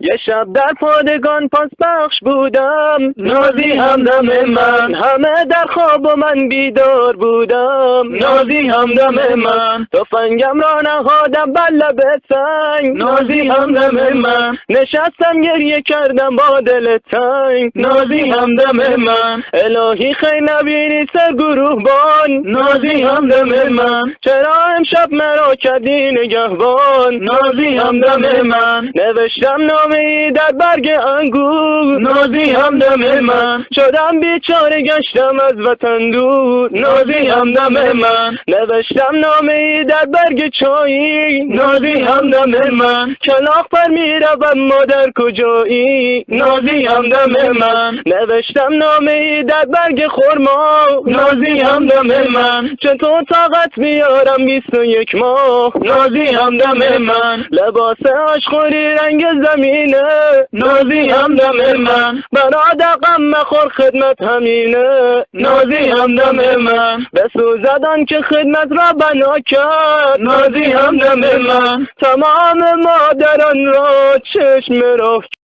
یه شب در پادگان پاس بخش بودم، نازی همدم من، همه در خواب و من بیدار بودم، نازی همدم من، تفنگم را نهادم بر لب سنگ، نازی همدم من، نشستم گریه کردم با دل تنگ، نازی همدم من، الهی خیر نبینی سر گروهبان، نازی همدم من، چرا امشب مرا کردی نگهبان، نازی همدم من، نوشتم نامه‌ای در برگ انگور، نازی همدم من، شدم بیچاره گشتم از وطن دور، نازی همدم من، نوشتم نامه‌ای در برگ چایی، نازی همدم من، کلاغ پر میروم مادر کجایی، نازی همدم من، نوشتم نامه‌ای در برگ خرما، نازی همدم من، چطور طاقت بیارم 21 ماه، نازی همدم من، لباس آشخوری رنگ زمینه، نازی همدم من، برادر غم مخور خدمت همینه، نازی همدم من، بسوزدان که خدمت را بنا کرد، نازی همدم من، تمام مادران را چشم را